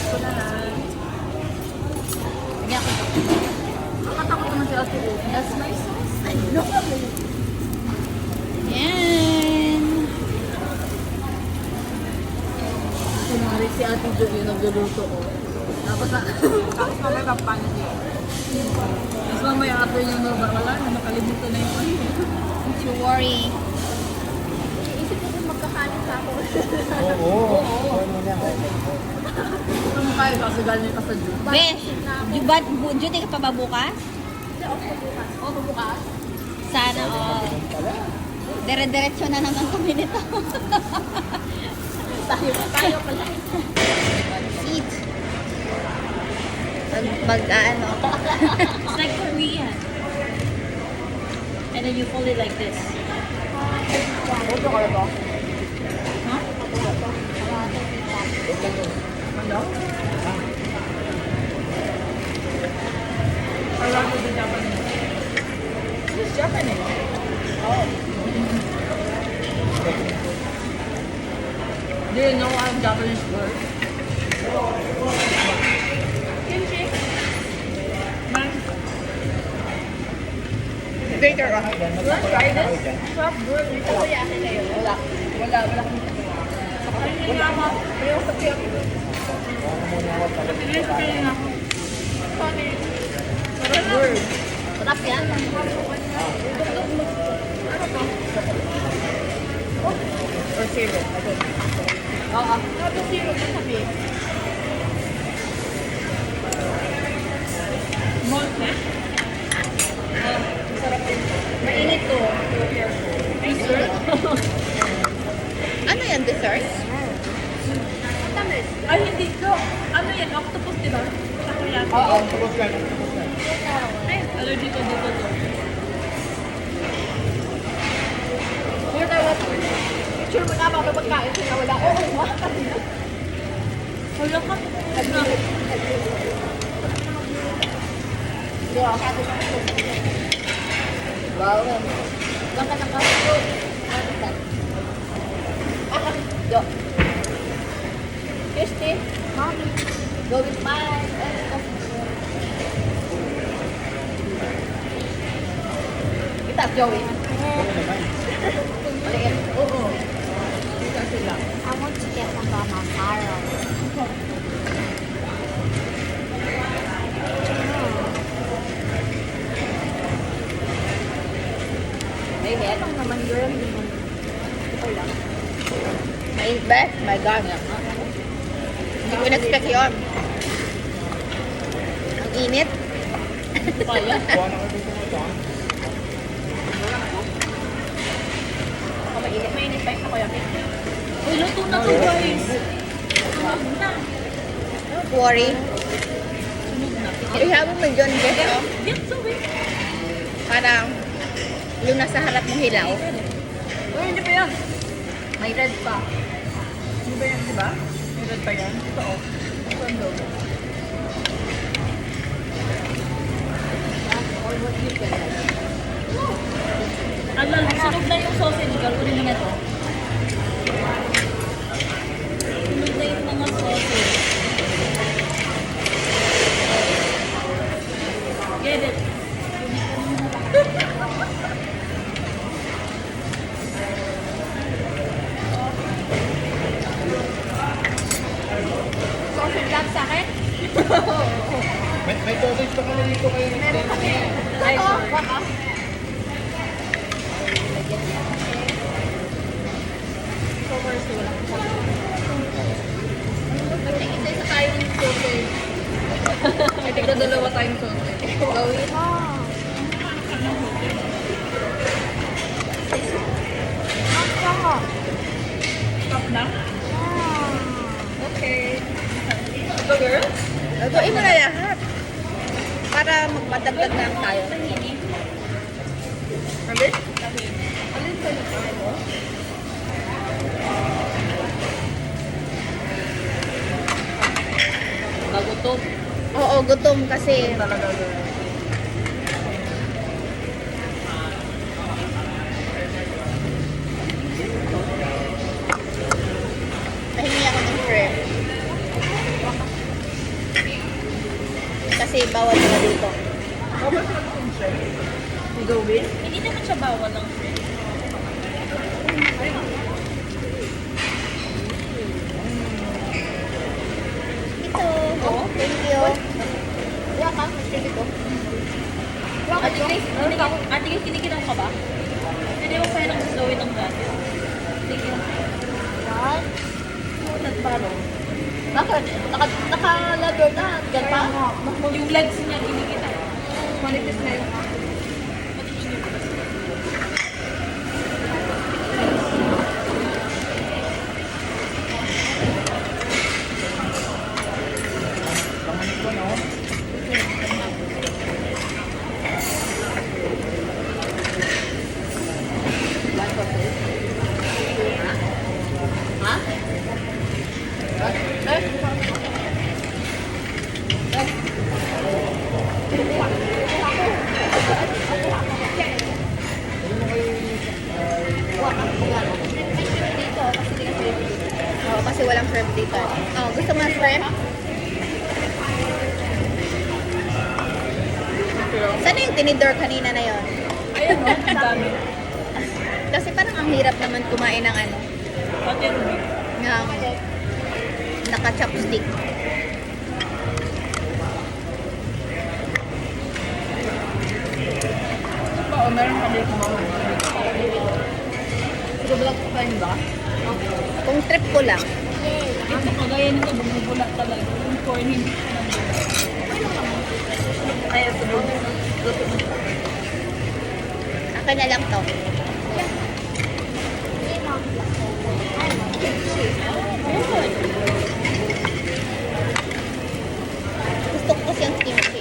ko na lang. Ganyan ko. Nakatakot naman si Ate Ruth. That's my sauce. I know. Yan. Kumari si Ate Jo yung nagluluto ko. Tapos mamaya papaano niya. Tapos mamaya after niya wala na nakalimutan na yung ano. Don't you worry. Isip ko kung magkakanin pa ako. Oo. Kung kaya kasugal niya ka sa Jo. Bes, duty ka pa ba bukas? Hindi, ako bukas. Oo, bukas. Sana all. Dire-diretso na naman kami nito. Tayo pala. Eat. Mag-ano. It's like Korean. And then you fold it like this. Ito ka ba? Huh? Hello? I love the Japanese. This is Japanese. Oh. Do you know what Japanese word? Kimchi. Man. Later ka. Let's try this. Sarap, good. Ito ko yakin kayo. Wala. Wala kami. Ayun nga ako. Ayaw sa tiyak. Pilis ka rin ako. Sorry. Sarap, good. Sarap yan. Ano to? Or syrup. Oo. Ano syrup? Ano sabi? Malt na? Masarap din. Mainit to. Dessert? Ano yan, dessert? Tamis. Ay, hindi to. Ano yan? Octopus, di ba? Takoyaki. Oo, tapos yan. Ay, allergy ko dito to. Sure na what? Sure mo na ba may pagkain sila wala? Oo, wala. Wala ka. Ano? Wow. Baka nakasulo. Yo. Tasty. Mommy. Go with mine. Kita, Joey. Maliit. Oo. Kita sila. I want to get some Mamamaro. Ay, lang naman, girl. Okay lang. Mainit ba? My God. Hindi ko in-expect yun. Ang init. Paya. Kuha na ka dito mo ito. Mainit pa yung takoyaki. Uy, luto na to, guys. Sunog na. Don't worry. Sunog na. Ihabol mo dyan, Bes, oh. Get so weird. Parang yung nasa harap mong hilaw. Uy, hindi pa yan. May red pa. Hindi ba yan, di ba? May red pa yan. Ito, oh. Ito ang logo. Or what you can like. Alal, sunog na yung sausage. Gagawin mo na to. Sunog na yung mga sausage. Get it. Sausage lang sa akin? May sausage pa kami dito kayo. Meron kami. Ay, baka. Isa-isa tayo ng sausage. I think na dalawa tayong sausage. Gawin. Stop na? Okay. Ito, girl? Lutuin mo na lahat. Para magpadagdag na lang tayo. Alin? Alin sa lutuin mo? Nagutom. Oo, gutom kasi. Talaga, girl. Nahingi ako ng shrimp. kasi bawal sila dito. Gawin? Hindi naman siya bawal ng shrimp. Ito. Oh, thank you. Wala ka, mas shrimp ito. Ate Grace, kinikilaw ka ba? Hindi mo kaya nang slow itong dati. Sige. What? Nagparo. Bakit? Naka-leather na. Gan pa? Yung legs niya kinikita. Manipis na yun. Ha? Oo, kasi walang shrimp dito. Oh, gusto mo ng shrimp? Saan yung tinidor kanina na yon? Ayun o, ang dami. Kasi parang ang hirap naman kumain ng ano, Pati Ruby. ng naka-chopstick. Oo, meron kami kumawa. Siguro black pa yun ba? Kung trip ko lang. Ito kagaya nito, bumubula talaga. Yung corn, hindi ko nandun. Ay, ito luto na. Akin na lang to. Gusto ko kasi ang kimchi.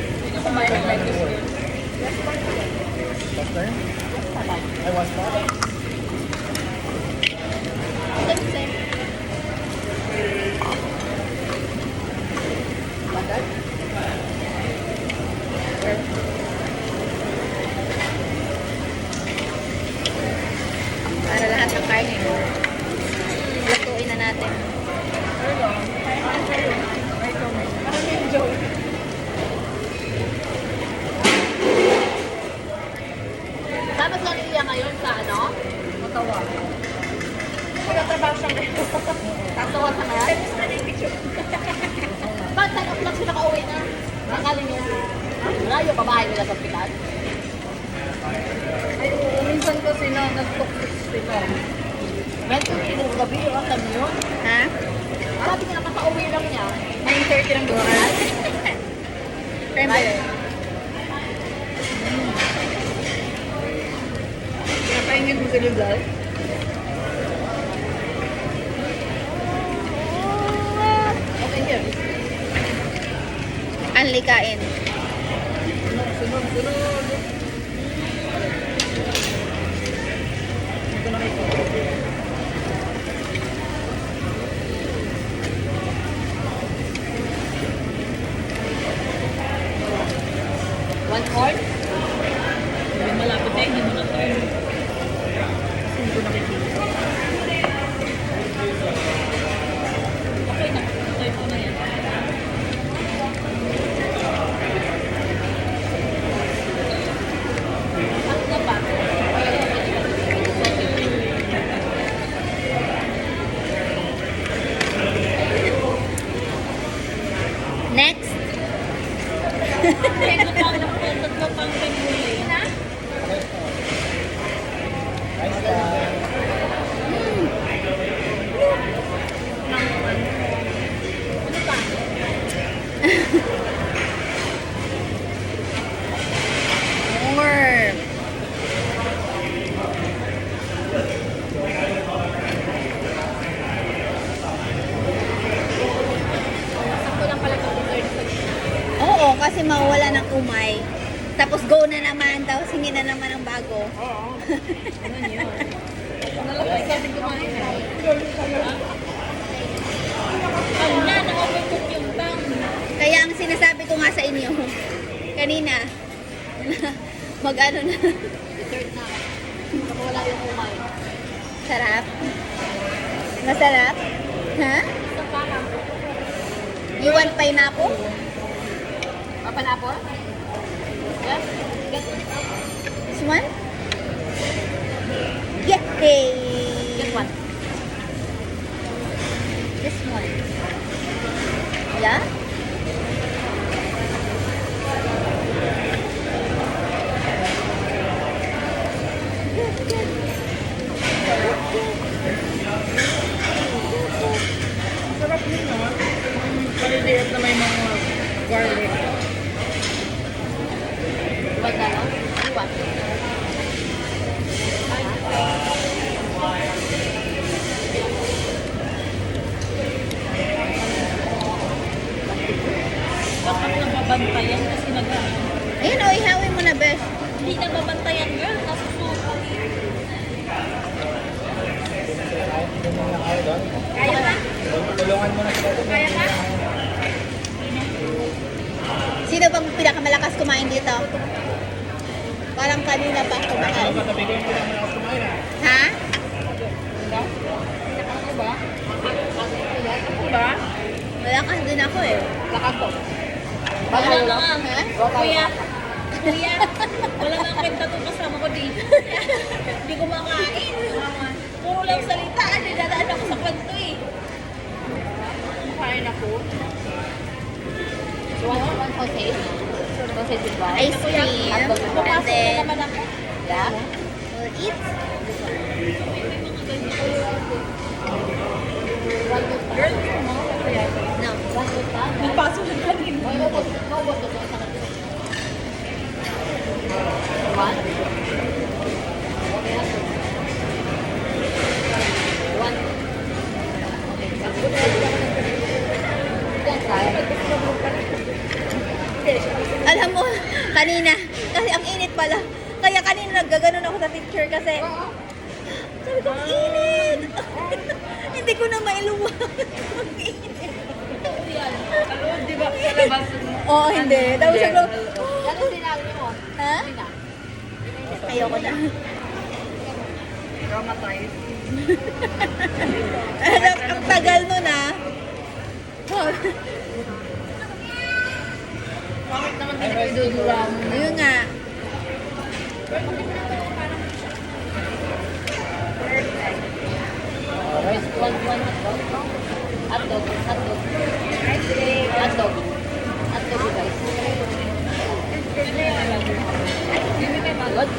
Hindi ko kumain ng lettuce yun. Last time? I was not. Para lahat ng karne. Lutuin na natin. Dapat lang niya ngayon sa ano? Matawa. Pagkatrabaho siya ngayon. Tatawa ka na? Ba't 10 o'clock siya nakauwi na? Nakali niya. Wala yung babae nila sa pitan. Ay, oo, minsan kasi na nag-toxic sila. Medyo yung gabi yung asan yun. Ha? Sabi niya nakaka-uwi lang niya. 9:30 lang doon. Right? Pinapaingin mo sila dahil? Okay, here. Anli kain. Sunod. Ito na may tubig. One quart? Hindi malapit eh, hindi mo na turn. Kasi hindi ko nakikita. Okay na, turn ko na yan. Bakit na ba? Next. Tatlo pang pinuli. Nice time. Ano pa? More. Sakto lang pala itong dessert. Oo, kasi mawala ng umay. Tapos go na naman, tapos hingi na naman ang bago. Ano yun? Nalapay kasi kumain na. Ano na, na-overcook yung bang. Kaya ang sinasabi ko nga sa inyo, kanina, Mag-ano na. Dessert na. Baka wala yung umay. Sarap? Masarap? Ha? Ito parang. You want pineapple? Papanapol? Yes? Get This one? Yay! Get one. This one. Yeah? Sarap din naman. Maliliit na may mga garlic. One na lang. One. Dapat nababantayan kasi Ayun, oh, ihawin mo na, Besh. hindi nababantayan, girl. Nasusuko. Kaya ka? Tulungan mo na sila. Kaya ka? Sino bang pinakamalakas kumain dito? Parang kanina pa kumain. Sabi ko yung pinakamalakas kumain ah. Ha? Ako ba? Ako ba? Malakas din ako eh. Lakas ko. Wala na nga. Ha? Kuya. Kuya. Wala nga kwenta itong kasama ko dito. Hindi ko makain. Puro lang salita. Dadaan ako sa kwento eh. Kain ako. One sausage. Sausage with rice. Ice cream. And Papasok na then, naman ako. Yeah. we'll eat. Girl, mga kaya. No. One with that. Nagpasok na kanina. Naubos ko sa kanila. One. Okay na. One. Yan, kaya. Alam mo, kanina, kasi ang init pala. Kaya kanina naggaganon ako sa picture kasi sabi ko, ang init. Hindi ko na mailuwa. Ang init. Kalod, di ba? Sa labas. Oo, hindi. Tapos sabi ko, Yan ang sinabi mo. ha? Hindi na. Ayoko na. Traumatized. Ang tagal nun ah. Bakit naman hindi ko idudura mo? Ayun nga. Rice, one hot dog. Hot dog, hot dog. Hot dog. Hot dog with rice. Good?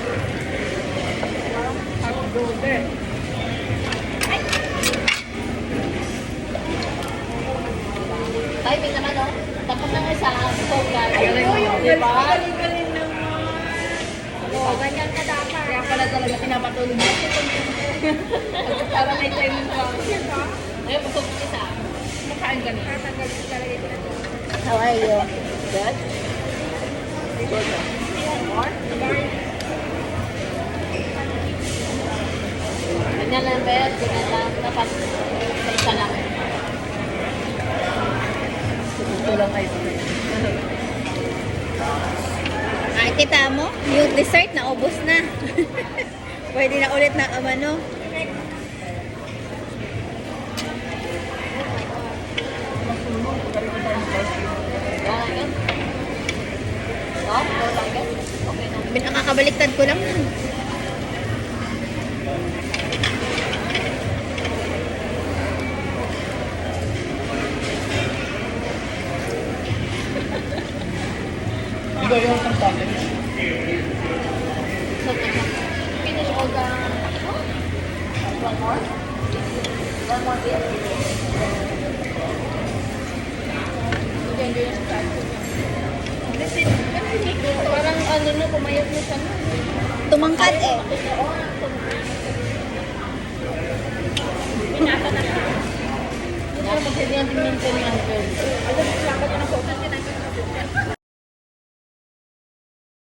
Timing naman, oh. Tapos na nga sa soga. Di ba? Galing naman. Oh, ganyan ka dapat. Kaya pala talaga pinapatulog mo. Para may timing pa. Ngayon, busog ka isa. Makain ka na. How are you? Good? Good. More? Ganyan lang, Beth. Ganyan lang. Dapat sa isa lang. Ito lang ice cream. Ay, kita mo, yung dessert na ubos na. Pwede na ulit na amano. Yan, again. Stop. Go like it. Okay na. Nakakabaliktad ko lang. Ikaw yung isang tablet. So, finish all the... One more? One more bit? Kasi parang ano na, pumayat na siya na. Tumangkad eh. Pinasa na siya. Hindi ko magkailangan din yung kanyang girl.